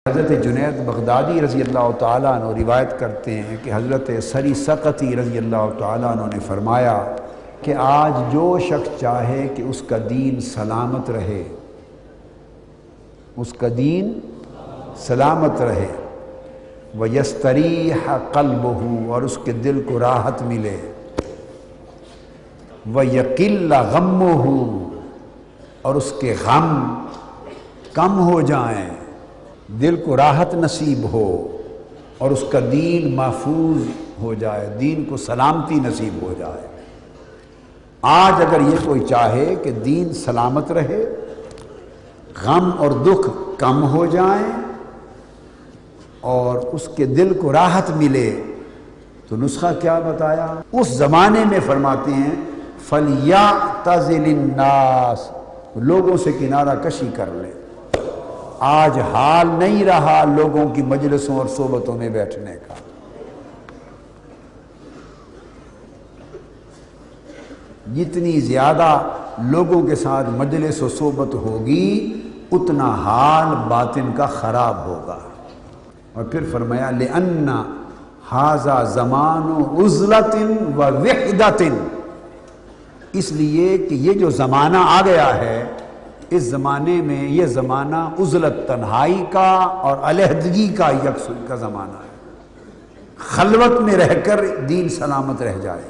حضرت جنید بغدادی رضی اللہ تعالیٰ عنہ روایت کرتے ہیں کہ حضرت سری سقطی رضی اللہ تعالیٰ عنہ نے فرمایا کہ آج جو شخص چاہے کہ اس کا دین سلامت رہے، اس کا دین سلامت رہے، وَيَسْتَرِيحَ قَلْبُهُ، اور اس کے دل کو راحت ملے، وَيَقِلَّ غَمُّهُ، اور اس کے غم کم ہو جائیں، دل کو راحت نصیب ہو اور اس کا دین محفوظ ہو جائے، دین کو سلامتی نصیب ہو جائے۔ آج اگر یہ کوئی چاہے کہ دین سلامت رہے، غم اور دکھ کم ہو جائیں اور اس کے دل کو راحت ملے، تو نسخہ کیا بتایا؟ اس زمانے میں فرماتے ہیں فَلْيَعْتَزِلِ النَّاسِ، لوگوں سے کنارہ کشی کر لے۔ آج حال نہیں رہا لوگوں کی مجلسوں اور صحبتوں میں بیٹھنے کا۔ جتنی زیادہ لوگوں کے ساتھ مجلس و صحبت ہوگی اتنا حال باطن کا خراب ہوگا۔ اور پھر فرمایا لِأَنَّ هَذَا زَمَانُ عُزْلَةٍ وَوِحْدَةٍ، اس لیے کہ یہ جو زمانہ آ گیا ہے، اس زمانے میں یہ زمانہ عزلت، تنہائی کا اور علیحدگی کا یکسوئی کا زمانہ ہے۔ خلوت میں رہ کر دین سلامت رہ جائے۔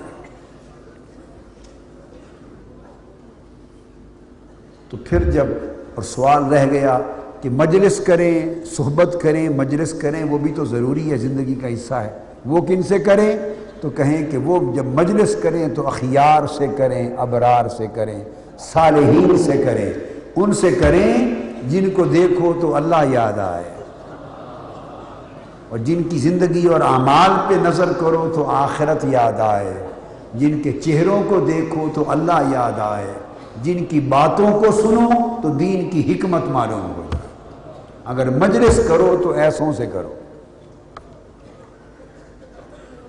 تو پھر جب اور سوال رہ گیا کہ مجلس کریں، صحبت کریں، مجلس کریں، وہ بھی تو ضروری ہے، زندگی کا حصہ ہے۔ وہ کن سے کریں؟ تو کہیں کہ وہ جب مجلس کریں تو اخیار سے کریں، ابرار سے کریں، صالحین سے کریں، ان سے کریں جن کو دیکھو تو اللہ یاد آئے، اور جن کی زندگی اور اعمال پہ نظر کرو تو آخرت یاد آئے، جن کے چہروں کو دیکھو تو اللہ یاد آئے، جن کی باتوں کو سنو تو دین کی حکمت معلوم ہو جائے۔ اگر مجلس کرو تو ایسوں سے کرو،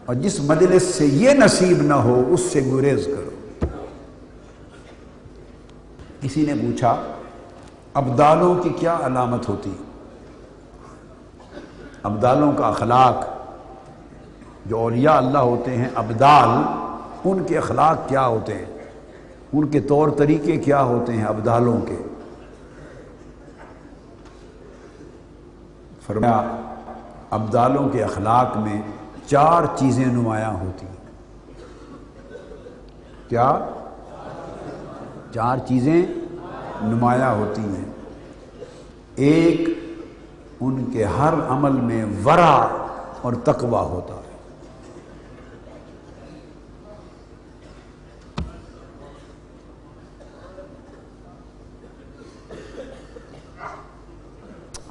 اور جس مجلس سے یہ نصیب نہ ہو اس سے گریز کرو۔ کسی نے پوچھا ابدالوں کی کیا علامت ہوتی؟ ابدالوں کا اخلاق، جو اولیاء اللہ ہوتے ہیں ابدال، ان کے اخلاق کیا ہوتے ہیں، ان کے طور طریقے کیا ہوتے ہیں ابدالوں کے؟ فرمایا ابدالوں کے اخلاق میں 4 چیزیں نمایاں ہوتی ہیں۔ کیا؟ 4 چیزیں نمایاں ہوتی ہیں۔ ایک، ان کے ہر عمل میں ورع اور تقوی ہوتا ہے۔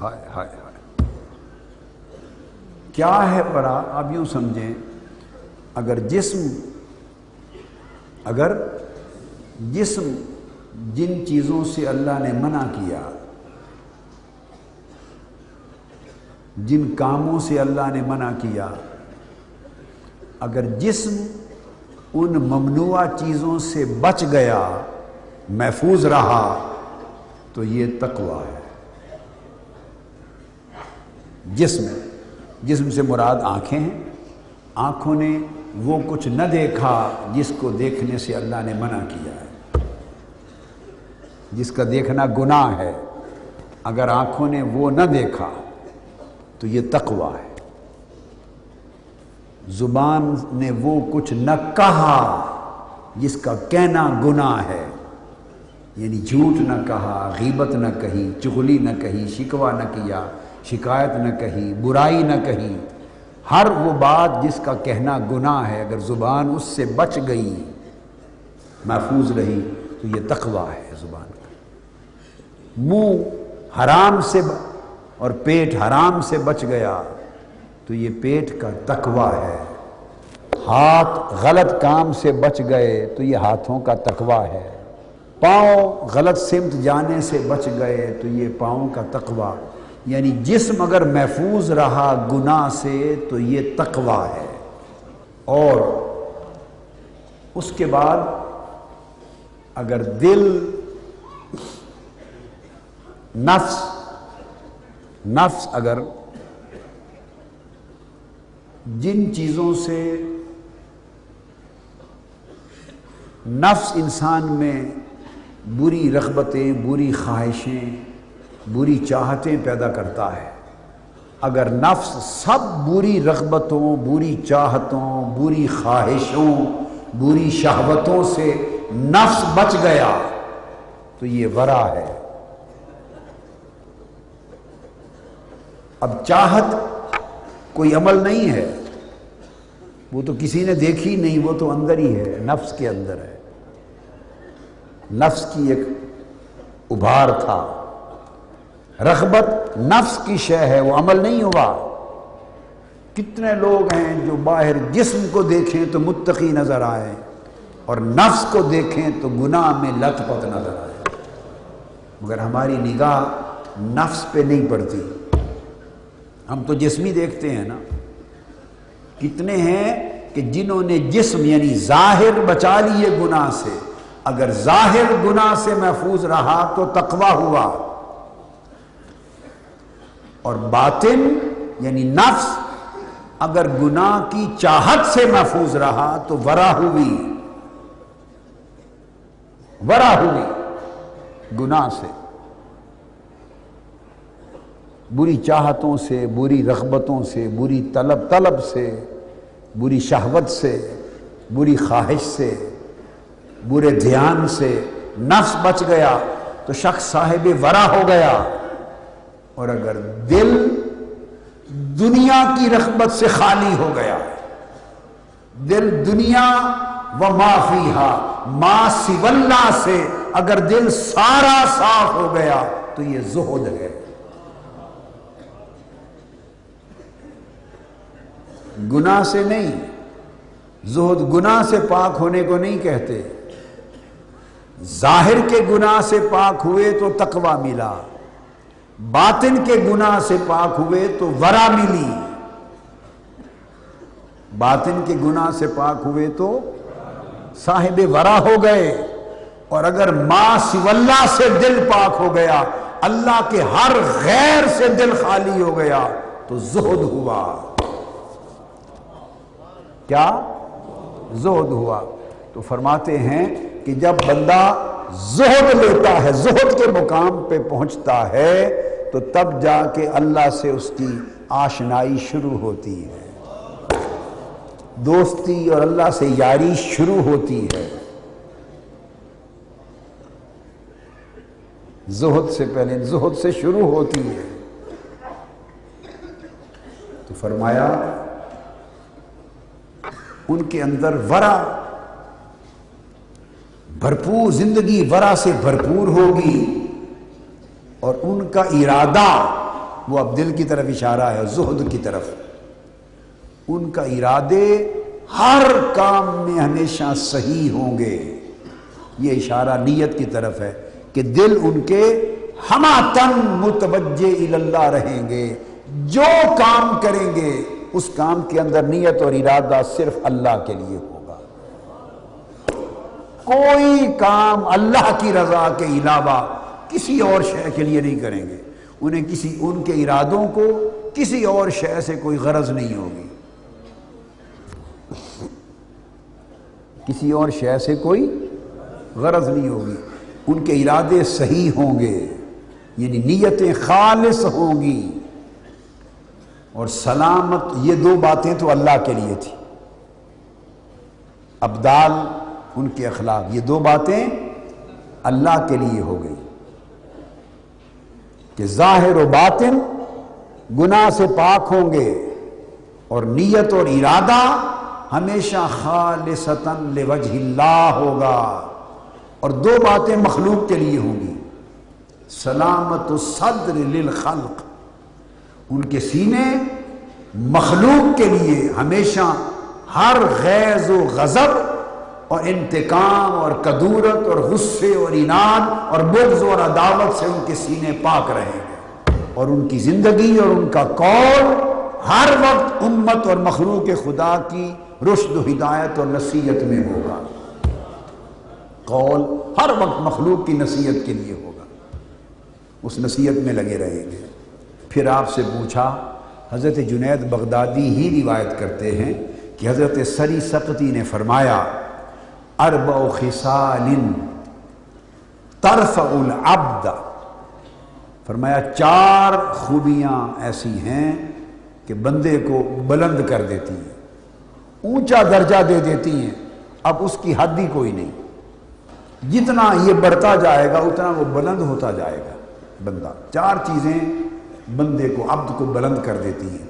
ہائے ہائے ہائے، کیا ہے ورع؟ آپ یوں سمجھیں، اگر جسم جن چیزوں سے اللہ نے منع کیا، جن کاموں سے اللہ نے منع کیا، اگر جسم ان ممنوع چیزوں سے بچ گیا، محفوظ رہا، تو یہ تقوی ہے۔ جسم سے مراد آنکھیں ہیں، آنکھوں نے وہ کچھ نہ دیکھا جس کو دیکھنے سے اللہ نے منع کیا ہے، جس کا دیکھنا گناہ ہے، اگر آنکھوں نے وہ نہ دیکھا تو یہ تقوی ہے۔ زبان نے وہ کچھ نہ کہا جس کا کہنا گناہ ہے، یعنی جھوٹ نہ کہا، غیبت نہ کہی، چغلی نہ کہی، شکوہ نہ کیا، شکایت نہ کہی، برائی نہ کہی، ہر وہ بات جس کا کہنا گناہ ہے، اگر زبان اس سے بچ گئی، محفوظ رہی، تو یہ تقوی ہے زبان کا۔ منہ حرام سے اور پیٹ حرام سے بچ گیا تو یہ پیٹ کا تقوی ہے۔ ہاتھ غلط کام سے بچ گئے تو یہ ہاتھوں کا تقوی ہے۔ پاؤں غلط سمت جانے سے بچ گئے تو یہ پاؤں کا تقوی، یعنی جسم اگر محفوظ رہا گناہ سے تو یہ تقوی ہے۔ اور اس کے بعد اگر دل، نفس نفس اگر جن چیزوں سے نفس انسان میں بری رغبتیں، بری خواہشیں، بری چاہتیں پیدا کرتا ہے، اگر نفس سب بری رغبتوں، بری چاہتوں، بری خواہشوں، بری شہوتوں سے نفس بچ گیا تو یہ ورع ہے۔ اب چاہت کوئی عمل نہیں ہے، وہ تو کسی نے دیکھی نہیں، وہ تو اندر ہی ہے، نفس کے اندر ہے، نفس کی ایک ابھار تھا۔ رغبت نفس کی شے ہے، وہ عمل نہیں ہوا۔ کتنے لوگ ہیں جو باہر جسم کو دیکھیں تو متقی نظر آئے اور نفس کو دیکھیں تو گناہ میں لت پت نظر آئے، مگر ہماری نگاہ نفس پہ نہیں پڑتی، ہم تو جسمی دیکھتے ہیں نا۔ کتنے ہیں کہ جنہوں نے جسم یعنی ظاہر بچا لیے گناہ سے، اگر ظاہر گناہ سے محفوظ رہا تو تقویٰ ہوا، اور باطن یعنی نفس اگر گناہ کی چاہت سے محفوظ رہا تو ورع ہوئی، ورع ہوئی گناہ سے، بری چاہتوں سے، بری رغبتوں سے، بری طلب سے، بری شہوت سے، بری خواہش سے، برے دھیان سے نفس بچ گیا تو شخص صاحب ورع ہو گیا۔ اور اگر دل دنیا کی رغبت سے خالی ہو گیا، دل دنیا و ما فیہا ما سوی اللہ سے اگر دل سارا صاف ہو گیا تو یہ زہد ہے۔ گناہ سے نہیں، زہد گناہ سے پاک ہونے کو نہیں کہتے، ظاہر کے گناہ سے پاک ہوئے تو تقویٰ ملا، باطن کے گناہ سے پاک ہوئے تو ورع ملی، باطن کے گناہ سے پاک ہوئے تو صاحب ورع ہو گئے۔ اور اگر ما سوی اللہ سے دل پاک ہو گیا، اللہ کے ہر غیر سے دل خالی ہو گیا تو زہد ہوا۔ کیا؟ زہد ہوا۔ تو فرماتے ہیں کہ جب بندہ زہد لیتا ہے، زہد کے مقام پہ پہنچتا ہے تو تب جا کے اللہ سے اس کی آشنائی شروع ہوتی ہے، دوستی اور اللہ سے یاری شروع ہوتی ہے۔ زہد سے پہلے زہد سے شروع ہوتی ہے۔ تو فرمایا ان کے اندر ورع بھرپور، زندگی ورع سے بھرپور ہوگی، اور ان کا ارادہ، وہ اب دل کی طرف اشارہ ہے، زہد کی طرف، ان کا ارادے ہر کام میں ہمیشہ صحیح ہوں گے۔ یہ اشارہ نیت کی طرف ہے کہ دل ان کے ہماتن متوجہ اللہ رہیں گے، جو کام کریں گے اس کام کے اندر نیت اور ارادہ صرف اللہ کے لیے ہوگا، کوئی کام اللہ کی رضا کے علاوہ کسی اور شے کے لیے نہیں کریں گے، انہیں ان کے ارادوں کو کسی اور شے سے کوئی غرض نہیں ہوگی، کسی اور شے سے کوئی غرض نہیں ہوگی، ان کے ارادے صحیح ہوں گے، یعنی نیتیں خالص ہوں گی۔ اور سلامت، یہ دو باتیں تو اللہ کے لیے تھی، ابدال ان کے اخلاق، یہ دو باتیں اللہ کے لیے ہو گئی کہ ظاہر و باطن گناہ سے پاک ہوں گے، اور نیت اور ارادہ ہمیشہ خالصتاً لوجہ اللہ ہوگا، اور دو باتیں مخلوق کے لیے ہوں گی، سلامت الصدر للخلق، ان کے سینے مخلوق کے لیے ہمیشہ ہر غیظ و غضب اور انتقام اور کدورت اور غصے اور اناد اور بغض اور عداوت سے ان کے سینے پاک رہیں گے، اور ان کی زندگی اور ان کا قول ہر وقت امت اور مخلوق خدا کی رشد و ہدایت اور نصیحت میں ہوگا، قول ہر وقت مخلوق کی نصیحت کے لیے ہوگا، اس نصیحت میں لگے رہیں گے۔ پھر آپ سے پوچھا. حضرت جنید بغدادی ہی روایت کرتے ہیں کہ حضرت سری سقطی نے فرمایا اربع خصال ترفع العبد، فرمایا 4 خوبیاں ایسی ہیں کہ بندے کو بلند کر دیتی ہیں، اونچا درجہ دے دیتی ہیں. اب اس کی حد ہی کوئی نہیں، جتنا یہ بڑھتا جائے گا اتنا وہ بلند ہوتا جائے گا بندہ. 4 چیزیں بندے کو، عبد کو بلند کر دیتی ہیں،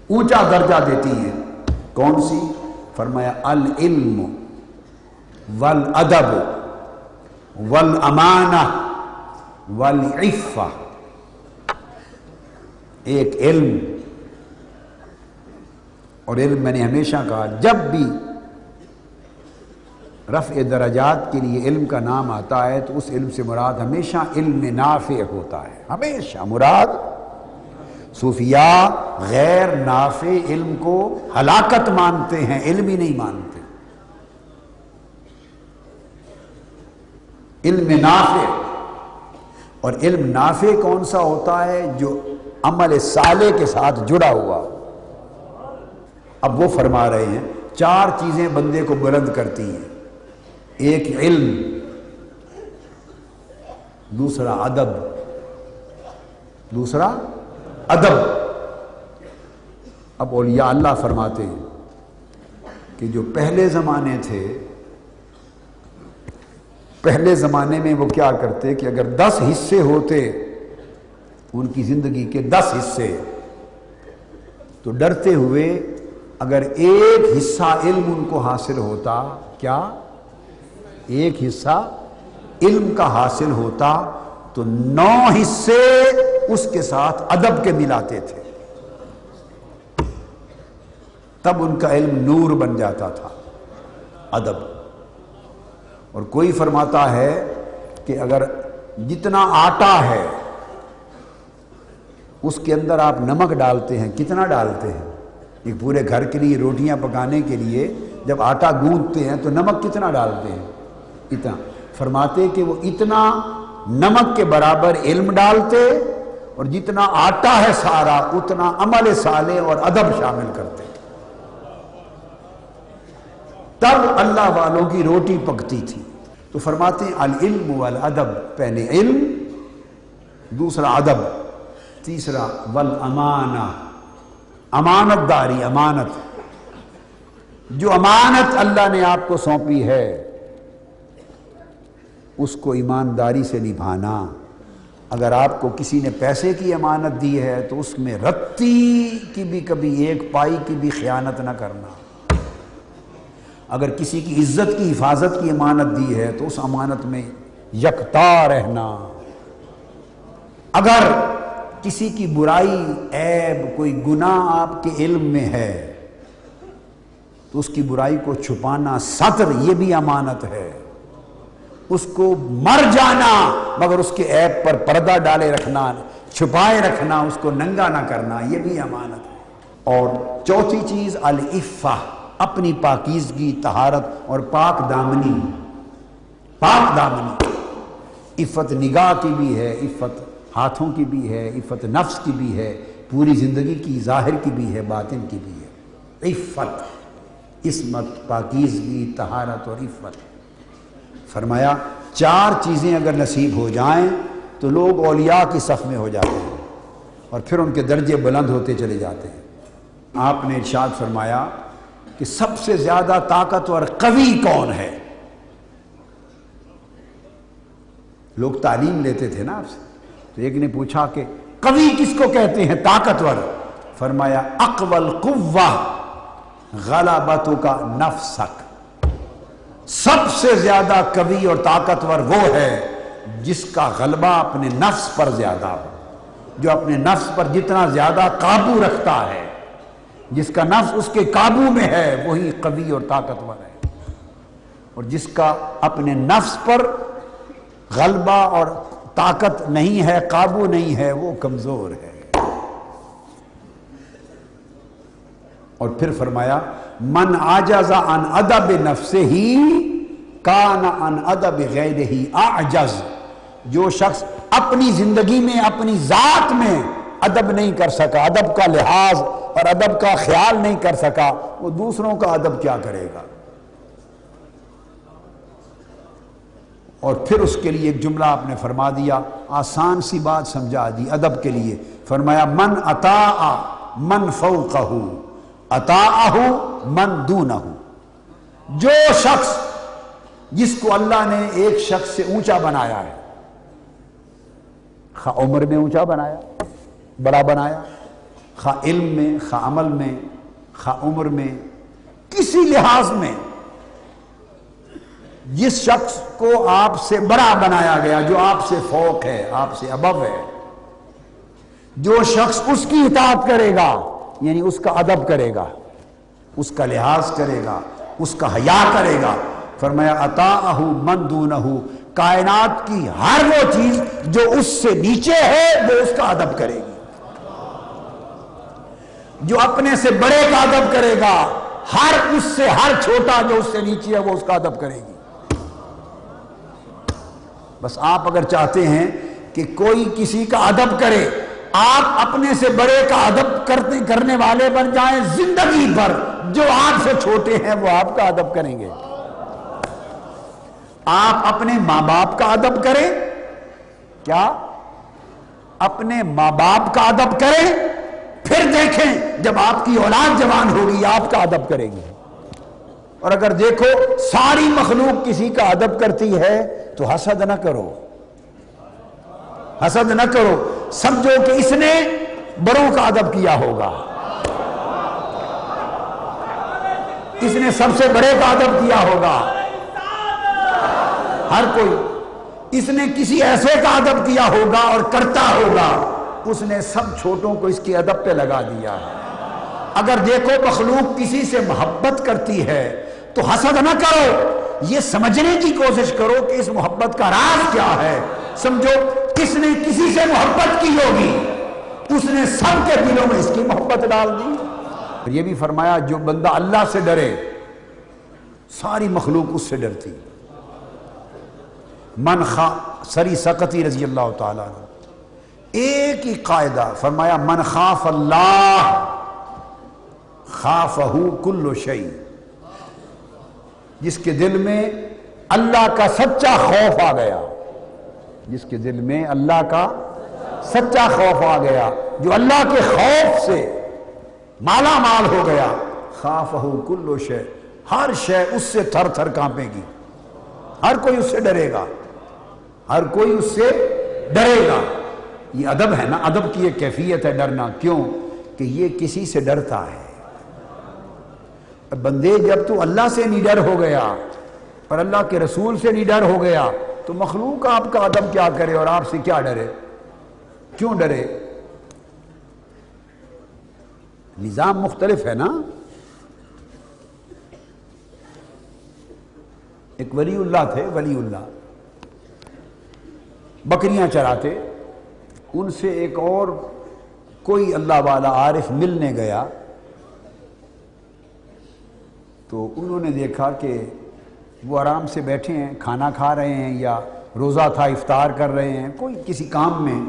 اونچا درجہ دیتی ہیں. کون سی؟ فرمایا العلم والادب والامانہ والعفہ. ایک علم، اور علم میں نے ہمیشہ کہا جب بھی رفع درجات کے لیے علم کا نام آتا ہے تو اس علم سے مراد ہمیشہ علم نافع ہوتا ہے. ہمیشہ مراد، صوفیاء غیر نافع علم کو ہلاکت مانتے ہیں، علم ہی نہیں مانتے. علم نافع، اور علم نافع کون سا ہوتا ہے؟ جو عمل صالح کے ساتھ جڑا ہوا. اب وہ فرما رہے ہیں 4 چیزیں بندے کو بلند کرتی ہیں. ایک علم، دوسرا ادب، دوسرا ادب. اب اولیاء اللہ فرماتے ہیں کہ جو پہلے زمانے تھے، پہلے زمانے میں وہ کیا کرتے کہ اگر 10 حصے ہوتے ان کی زندگی کے، 10 حصے، تو ڈرتے ہوئے اگر ایک حصہ علم ان کو حاصل ہوتا، کیا؟ ایک حصہ علم کا حاصل ہوتا تو 9 حصے اس کے ساتھ ادب کے ملاتے تھے، تب ان کا علم نور بن جاتا تھا، ادب. اور کوئی فرماتا ہے کہ اگر جتنا آٹا ہے اس کے اندر آپ نمک ڈالتے ہیں، کتنا ڈالتے ہیں؟ ایک پورے گھر کے لیے روٹیاں پکانے کے لیے جب آٹا گوندتے ہیں تو نمک کتنا ڈالتے ہیں؟ اتنا. فرماتے کہ وہ اتنا نمک کے برابر علم ڈالتے، اور جتنا آٹا ہے سارا اتنا عمل صالح اور ادب شامل کرتے. تب اللہ والوں کی روٹی پکتی تھی. تو فرماتے ہیں العلم والادب، پہلے علم، دوسرا ادب، تیسرا والامانہ، امانت داری، امانت. جو امانت اللہ نے آپ کو سونپی ہے اس کو ایمانداری سے نبھانا. اگر آپ کو کسی نے پیسے کی امانت دی ہے تو اس میں رتی کی بھی، کبھی ایک پائی کی بھی خیانت نہ کرنا. اگر کسی کی عزت کی حفاظت کی امانت دی ہے تو اس امانت میں یکتا رہنا. اگر کسی کی برائی، عیب، کوئی گناہ آپ کے علم میں ہے تو اس کی برائی کو چھپانا، ستر، یہ بھی امانت ہے. اس کو مر جانا مگر اس کے عیب پر پردہ ڈالے رکھنا، چھپائے رکھنا، اس کو ننگا نہ کرنا، یہ بھی امانت ہے. اور چوتھی چیز العفہ، اپنی پاکیزگی، طہارت اور پاک دامنی. پاک دامنی، عفت نگاہ کی بھی ہے، عفت ہاتھوں کی بھی ہے، عفت نفس کی بھی ہے، پوری زندگی کی، ظاہر کی بھی ہے، باطن کی بھی ہے. عفت، عصمت، پاکیزگی، طہارت اور عفت. فرمایا 4 چیزیں اگر نصیب ہو جائیں تو لوگ اولیاء کی صف میں ہو جاتے ہیں اور پھر ان کے درجے بلند ہوتے چلے جاتے ہیں. آپ نے ارشاد فرمایا کہ سب سے زیادہ طاقتور قوی کون ہے؟ لوگ تعلیم لیتے تھے نا آپ سے، تو ایک نے پوچھا کہ قوی کس کو کہتے ہیں، طاقتور؟ فرمایا اقوى القوہ غلبتک نفسک. سب سے زیادہ قوی اور طاقتور وہ ہے جس کا غلبہ اپنے نفس پر زیادہ ہو، جو اپنے نفس پر جتنا زیادہ قابو رکھتا ہے، جس کا نفس اس کے قابو میں ہے وہی قوی اور طاقتور ہے، اور جس کا اپنے نفس پر غلبہ اور طاقت نہیں ہے، قابو نہیں ہے، وہ کمزور ہے. اور پھر فرمایا من عجز عن ادب نفسہ کان عن ادب غیرہ اعجز. جو شخص اپنی زندگی میں، اپنی ذات میں ادب نہیں کر سکا، ادب کا لحاظ اور ادب کا خیال نہیں کر سکا، وہ دوسروں کا ادب کیا کرے گا؟ اور پھر اس کے لیے ایک جملہ آپ نے فرما دیا، آسان سی بات سمجھا دی ادب کے لیے، فرمایا من اطاع من فوقہ اطاعہ من دونہ، جو شخص جس کو اللہ نے ایک شخص سے اونچا بنایا ہے، خواہ عمر میں اونچا بنایا، بڑا بنایا، خواہ علم میں، خواہ عمل میں، خواہ عمر میں، کسی لحاظ میں جس شخص کو آپ سے بڑا بنایا گیا، جو آپ سے فوق ہے، آپ سے ابو ہے، جو شخص اس کی اطاعت کرے گا یعنی اس کا ادب کرے گا، اس کا لحاظ کرے گا، اس کا حیا کرے گا، فرمایا اطاعہ من دونہ، کائنات کی ہر وہ چیز جو اس سے نیچے ہے وہ اس کا ادب کرے گی، جو اپنے سے بڑے کا ادب کرے گا، ہر چھوٹا جو اس سے نیچے ہے وہ اس کا ادب کرے گی۔ بس آپ اگر چاہتے ہیں کہ کوئی کسی کا ادب کرے، آپ اپنے سے بڑے کا ادب کرنے والے بن جائیں زندگی بھر، جو آپ سے چھوٹے ہیں وہ آپ کا ادب کریں گے۔ آپ اپنے ماں باپ کا ادب کریں، کیا اپنے ماں باپ کا ادب کریں، پھر دیکھیں جب آپ کی اولاد جوان ہوگی آپ کا ادب کرے گی۔ اور اگر دیکھو ساری مخلوق کسی کا ادب کرتی ہے تو حسد نہ کرو، حسد نہ کرو، سمجھو کہ اس نے بڑوں کا ادب کیا ہوگا، اس نے سب سے بڑے کا ادب کیا ہوگا، ہر کوئی، اس نے کسی ایسے کا ادب کیا ہوگا اور کرتا ہوگا، اس نے سب چھوٹوں کو اس کے ادب پہ لگا دیا ہے۔ اگر دیکھو مخلوق کسی سے محبت کرتی ہے تو حسد نہ کرو، یہ سمجھنے کی کوشش کرو کہ اس محبت کا راز کیا ہے، سمجھو کس نے کسی سے محبت کی ہوگی، اس نے سب کے دلوں میں اس کی محبت ڈال دی۔ یہ بھی فرمایا جو بندہ اللہ سے ڈرے ساری مخلوق اس سے ڈرتی۔ سری سقطی رضی اللہ تعالیٰ عنہ ایک ہی قاعدہ فرمایا، من خاف اللہ خافہ کل شیء، جس کے دل میں اللہ کا سچا خوف آ گیا، جس کے دل میں اللہ کا سچا خوف آ گیا، جو اللہ کے خوف سے مالا مال ہو گیا، خافہ کل شیء، ہر شے اس سے تھر تھر کانپے گی، ہر کوئی اس سے ڈرے گا، ہر کوئی اس سے ڈرے گا۔ یہ ادب ہے نا، ادب کی ایک کیفیت ہے ڈرنا، کیوں کہ یہ کسی سے ڈرتا ہے۔ بندے جب تو اللہ سے نہیں ڈر ہو گیا اور اللہ کے رسول سے نہیں ڈر ہو گیا تو مخلوق آپ کا ادب کیا کرے اور آپ سے کیا ڈرے، کیوں ڈرے؟ نظام مختلف ہے نا۔ ایک ولی اللہ تھے، ولی اللہ بکریاں چراتے، ان سے ایک اور کوئی اللہ والا عارف ملنے گیا تو انہوں نے دیکھا کہ وہ آرام سے بیٹھے ہیں، کھانا کھا رہے ہیں یا روزہ تھا افطار کر رہے ہیں کوئی کسی کام میں،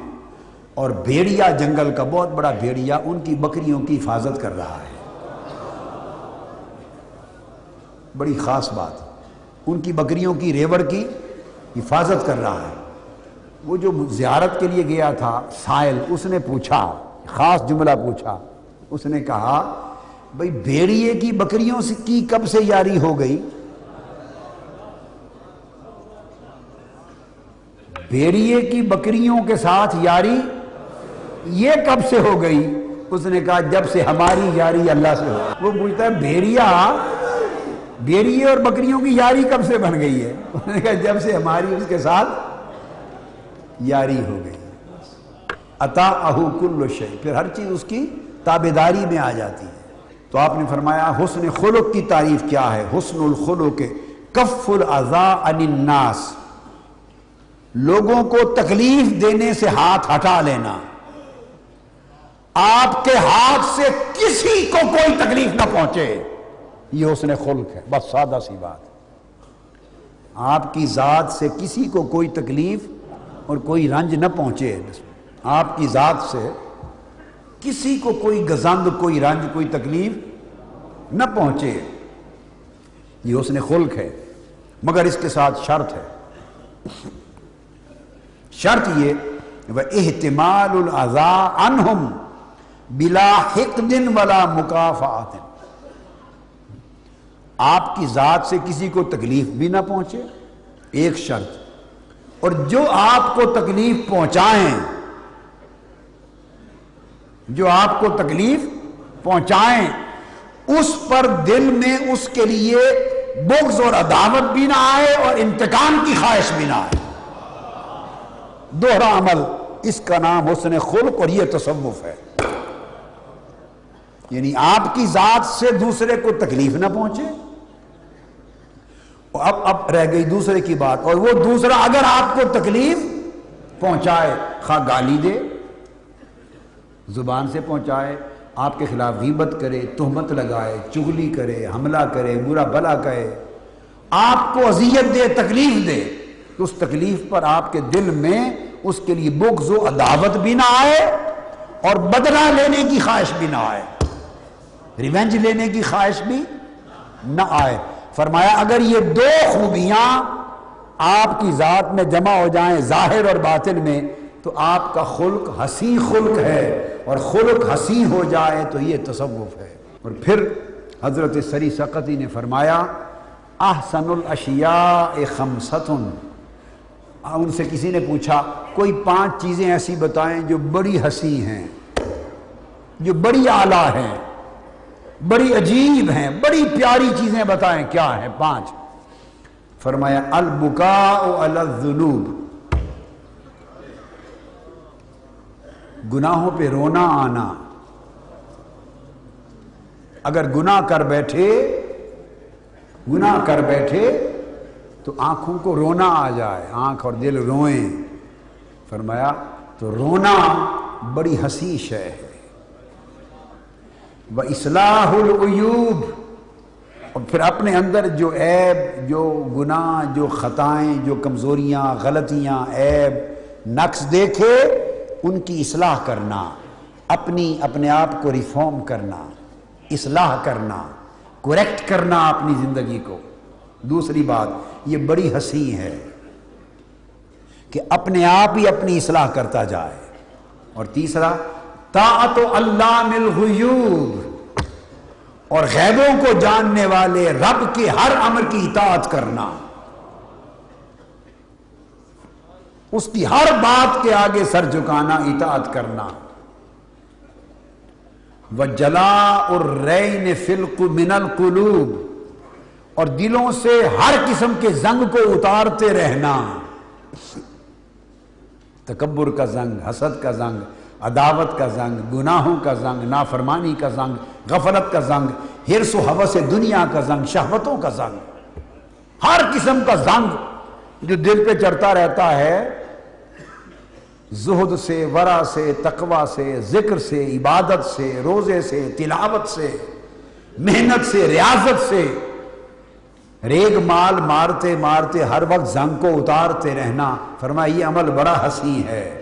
اور بھیڑیا، جنگل کا بہت بڑا بھیڑیا ان کی بکریوں کی حفاظت کر رہا ہے۔ بڑی خاص بات، ان کی بکریوں کی ریوڑ کی حفاظت کر رہا ہے۔ وہ جو زیارت کے لیے گیا تھا سائل، اس نے پوچھا، خاص جملہ پوچھا، اس نے کہا بھئی بھیڑیے کی بکریوں کی کب سے یاری ہو گئی؟ بھیڑیے کی بکریوں کے ساتھ یاری یہ کب سے ہو گئی؟ اس نے کہا جب سے ہماری یاری اللہ سے ہو۔ وہ پوچھتا ہے بھیڑیے اور بکریوں کی یاری کب سے بن گئی ہے؟ اس نے کہا جب سے ہماری اس کے ساتھ یاری ہو گئی۔ اطاعہ کل شیء، پھر ہر چیز اس کی تابعداری میں آ جاتی ہے۔ تو آپ نے فرمایا حسن خلق کی تعریف کیا ہے؟ حسن الخلق کف الاذی عن الناس، لوگوں کو تکلیف دینے سے ہاتھ ہٹا لینا، آپ کے ہاتھ سے کسی کو کوئی تکلیف نہ پہنچے، یہ حسن خلق ہے۔ بس سادہ سی بات، آپ کی ذات سے کسی کو کوئی تکلیف اور کوئی رنج نہ پہنچے، آپ کی ذات سے کسی کو کوئی گزند، کوئی رنج، کوئی تکلیف نہ پہنچے، یہ حسن خلق ہے۔ مگر اس کے ساتھ شرط ہے، شرط یہ وَإِحْتِمَالُ الْأَذَىٰ عَنْهُمْ بِلَا حِقْدٍ وَلَا مُكَافَأَةٍ، آپ کی ذات سے کسی کو تکلیف بھی نہ پہنچے، ایک شرط، اور جو آپ کو تکلیف پہنچائیں، جو آپ کو تکلیف پہنچائیں اس پر دل میں اس کے لیے بغض اور عداوت بھی نہ آئے اور انتقام کی خواہش بھی نہ آئے۔ دوہرا عمل، اس کا نام حسن خلق اور یہ تصوف ہے، یعنی آپ کی ذات سے دوسرے کو تکلیف نہ پہنچے۔ اب رہ گئی دوسرے کی بات، اور وہ دوسرا اگر آپ کو تکلیف پہنچائے، خواہ گالی دے، زبان سے پہنچائے، آپ کے خلاف غیبت کرے، تہمت لگائے، چغلی کرے، حملہ کرے، برا بھلا کہے، آپ کو اذیت دے، تکلیف دے، تو اس تکلیف پر آپ کے دل میں اس کے لیے بغض و عداوت بھی نہ آئے اور بدلہ لینے کی خواہش بھی نہ آئے، ریونج لینے کی خواہش بھی نہ آئے۔ فرمایا اگر یہ دو خوبیاں آپ کی ذات میں جمع ہو جائیں ظاہر اور باطن میں، تو آپ کا خلق حسین خلق ہے، اور خلق حسین ہو جائے تو یہ تصوف ہے۔ اور پھر حضرت سری سقطی نے فرمایا احسن الاشیاء خمسۃ، ان سے کسی نے پوچھا کوئی 5 چیزیں ایسی بتائیں جو بڑی حسین ہیں، جو بڑی اعلیٰ ہیں، بڑی عجیب ہیں، بڑی پیاری چیزیں بتائیں، کیا ہیں 5؟ فرمایا البکاء علی الذنوب، گناہوں پہ رونا آنا۔ اگر گناہ کر بیٹھے تو آنکھوں کو رونا آ جائے، آنکھ اور دل روئیں، فرمایا تو رونا بڑی حسین شے ہے۔ وَإِصْلَاحُ الْعُیُوب، اور پھر اپنے اندر جو عیب، جو گناہ، جو خطائیں، جو کمزوریاں، غلطیاں، عیب، نقص دیکھے ان کی اصلاح کرنا، اپنے آپ کو ریفارم کرنا، اصلاح کرنا، کریکٹ کرنا اپنی زندگی کو۔ دوسری بات یہ بڑی حسین ہے کہ اپنے آپ ہی اپنی اصلاح کرتا جائے۔ اور تیسرا طاعت علام الغیوب، اور غیبوں کو جاننے والے رب کے ہر امر کی اطاعت کرنا، اس کی ہر بات کے آگے سر جھکانا، اطاعت کرنا۔ وَجَلَاءُ الرَّيْنِ مِنَ الْقُلُوبِ، اور دلوں سے ہر قسم کے زنگ کو اتارتے رہنا، تکبر کا زنگ، حسد کا زنگ، عداوت کا زنگ، گناہوں کا زنگ، نافرمانی کا زنگ، غفلت کا زنگ، حرص و ہوس دنیا کا زنگ، شہوتوں کا زنگ، ہر قسم کا زنگ جو دل پہ چڑھتا رہتا ہے، زہد سے، ورع سے، تقوی سے، ذکر سے، عبادت سے، روزے سے، تلاوت سے، محنت سے، ریاضت سے، ریگ مال مارتے مارتے ہر وقت زنگ کو اتارتے رہنا۔ فرمایا یہ عمل بڑا حسین ہے۔